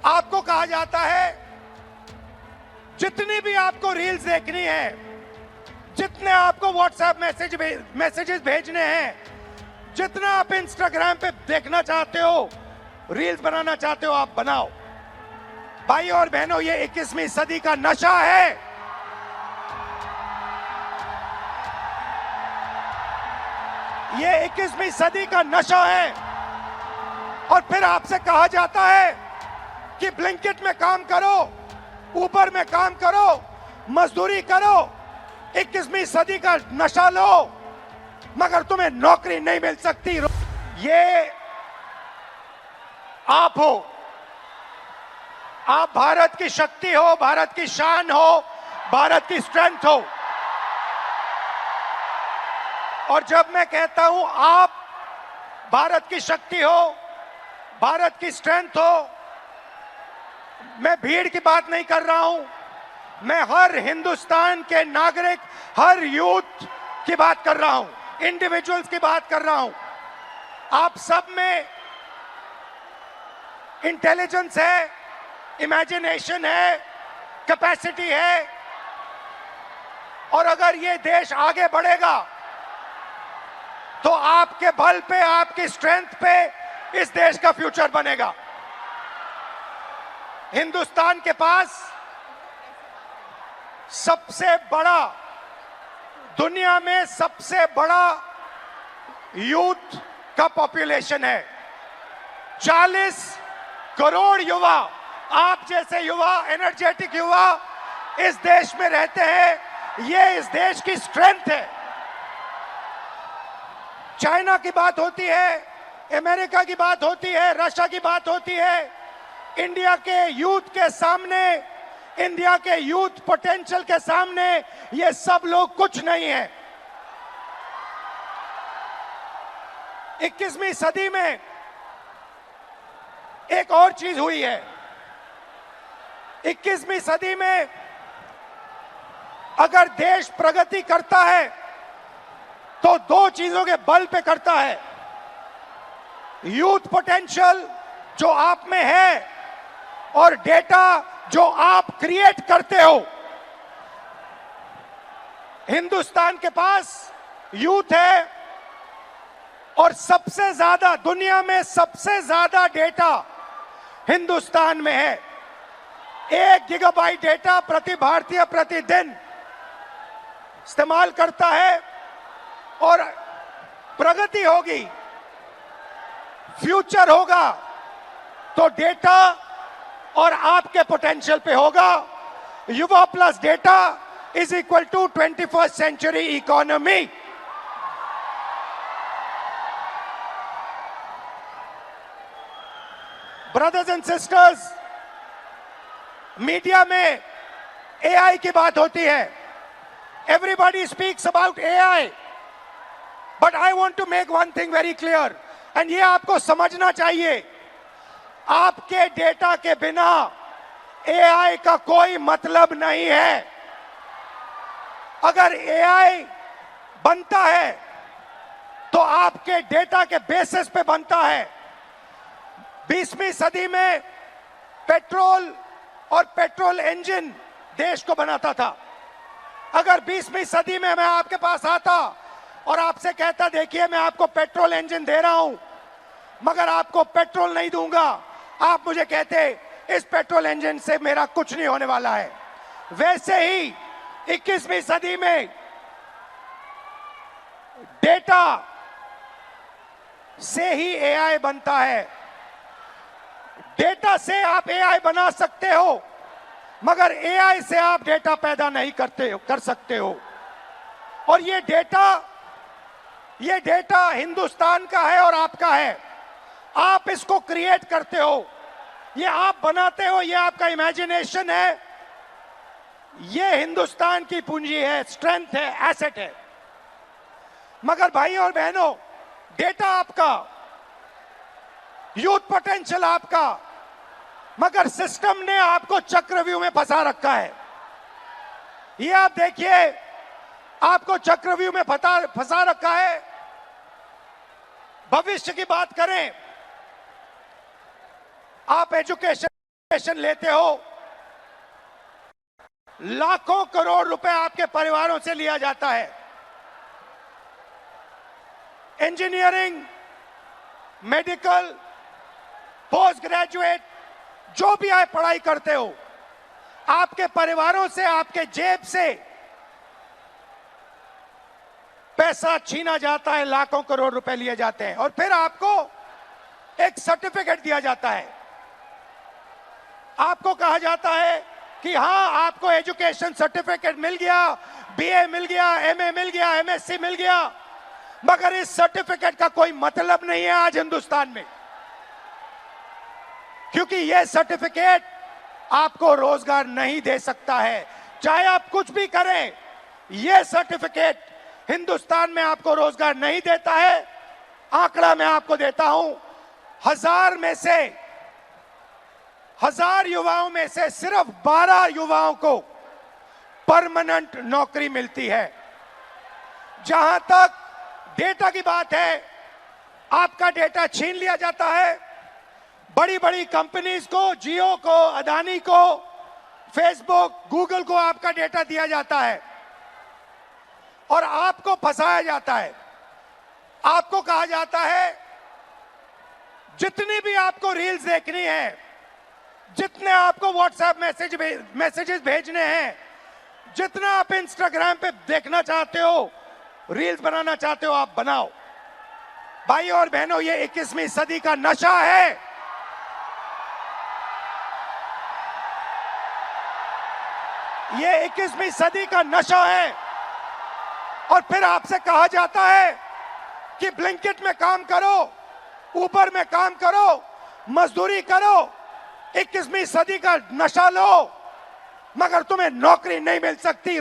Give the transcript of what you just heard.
आपको कहा जाता है जितनी भी आपको रील्स देखनी है, जितने आपको व्हाट्सएप मैसेजेस भेजने हैं, जितना आप इंस्टाग्राम पे देखना चाहते हो, रील्स बनाना चाहते हो, आप बनाओ। भाई और बहनों, ये 21वीं सदी का नशा है। ये 21वीं सदी का नशा है। और फिर आपसे कहा जाता है कि ब्लिंकिट में काम करो, ऊबर में काम करो, मजदूरी करो, 21वीं सदी का नशा लो, मगर तुम्हें नौकरी नहीं मिल सकती। ये आप हो, आप भारत की शक्ति हो, भारत की शान हो, भारत की स्ट्रेंथ हो। और जब मैं कहता हूं आप भारत की शक्ति हो, भारत की स्ट्रेंथ हो, मैं भीड़ की बात नहीं कर रहा हूं, मैं हर हिंदुस्तान के नागरिक, हर यूथ की बात कर रहा हूं, इंडिविजुअल्स की बात कर रहा हूं। आप सब में इंटेलिजेंस है, इमेजिनेशन है, कैपेसिटी है, और अगर ये देश आगे बढ़ेगा तो आपके बल पे, आपकी स्ट्रेंथ पे इस देश का फ्यूचर बनेगा। हिंदुस्तान के पास सबसे बड़ा, दुनिया में सबसे बड़ा यूथ का पॉपुलेशन है। 40 करोड़ युवा, आप जैसे युवा, एनर्जेटिक युवा इस देश में रहते हैं। ये इस देश की स्ट्रेंथ है। चाइना की बात होती है, अमेरिका की बात होती है, रशिया की बात होती है, इंडिया के यूथ के सामने, इंडिया के यूथ पोटेंशियल के सामने ये सब लोग कुछ नहीं है। 21वीं सदी में एक और चीज हुई है। 21वीं सदी में अगर देश प्रगति करता है तो दो चीजों के बल पे करता है। यूथ पोटेंशियल जो आप में है और डेटा जो आप क्रिएट करते हो। हिंदुस्तान के पास यूथ है और सबसे ज्यादा, दुनिया में सबसे ज्यादा डेटा हिंदुस्तान में है। 1 गीगाबाइट डेटा प्रति भारतीय प्रतिदिन इस्तेमाल करता है। और प्रगति होगी, फ्यूचर होगा तो डेटा और आपके पोटेंशियल पे होगा। युवा plus data is equal to 21st century economy. Brothers and sisters, media में एआई की बात होती है। Everybody speaks about AI, but I want to make one thing very clear, and ये आपको समझना चाहिए। आपके डेटा के बिना एआई का कोई मतलब नहीं है। अगर एआई बनता है तो आपके डेटा के बेसिस पे बनता है। 20वीं सदी में पेट्रोल और पेट्रोल इंजन देश को बनाता था। अगर 20वीं सदी में मैं आपके पास आता और आपसे कहता, देखिए मैं आपको पेट्रोल इंजन दे रहा हूं, मगर आपको पेट्रोल नहीं दूंगा, आप मुझे कहते इस पेट्रोल इंजन से मेरा कुछ नहीं होने वाला है। वैसे ही 21वीं सदी में डेटा से ही एआई बनता है। डेटा से आप एआई बना सकते हो, मगर एआई से आप डेटा पैदा नहीं कर सकते हो। और ये डेटा हिंदुस्तान का है और आपका है। आप इसको क्रिएट करते हो, ये आप बनाते हो, ये आपका इमेजिनेशन है, ये हिंदुस्तान की पूंजी है, स्ट्रेंथ है, एसेट है। मगर भाई और बहनों, डेटा आपका, यूथ पोटेंशियल आपका, मगर सिस्टम ने आपको चक्रव्यूह में फंसा रखा है। ये आप देखिए, आपको चक्रव्यूह में फंसा रखा है। भविष्य की बात करें, आप एजुकेशन एजुकेशन लेते हो, लाखों करोड़ रुपए आपके परिवारों से लिया जाता है। इंजीनियरिंग, मेडिकल, पोस्ट ग्रेजुएट जो भी आप पढ़ाई करते हो, आपके परिवारों से, आपके जेब से पैसा छीना जाता है, लाखों करोड़ रुपए लिए जाते हैं और फिर आपको एक सर्टिफिकेट दिया जाता है। आपको कहा जाता है कि हां, आपको एजुकेशन सर्टिफिकेट मिल गया, बीए मिल गया, एमए मिल गया, एमएससी मिल गया, मगर इस सर्टिफिकेट का कोई मतलब नहीं है आज हिंदुस्तान में, क्योंकि यह सर्टिफिकेट आपको रोजगार नहीं दे सकता है। चाहे आप कुछ भी करें, यह सर्टिफिकेट हिंदुस्तान में आपको रोजगार नहीं देता है। आंकड़ा मैं आपको देता हूं, 1000 युवाओं में से सिर्फ 12 युवाओं को परमानेंट नौकरी मिलती है। जहां तक डेटा की बात है, आपका डेटा छीन लिया जाता है। बड़ी बड़ी कंपनीज को, जियो को, अदानी को, फेसबुक, गूगल को आपका डेटा दिया जाता है और आपको फंसाया जाता है। आपको कहा जाता है जितनी भी आपको रील्स देखनी है, जितने आपको व्हाट्सएप मैसेजेस भेजने हैं, जितना आप इंस्टाग्राम पे देखना चाहते हो, रील्स बनाना चाहते हो, आप बनाओ। भाई और बहनों, ये 21वीं सदी का नशा है। ये 21वीं सदी का नशा है। और फिर आपसे कहा जाता है कि ब्लिंकिट में काम करो, ऊबर में काम करो, मजदूरी करो, 21वीं सदी का नशा लो, मगर तुम्हें नौकरी नहीं मिल सकती।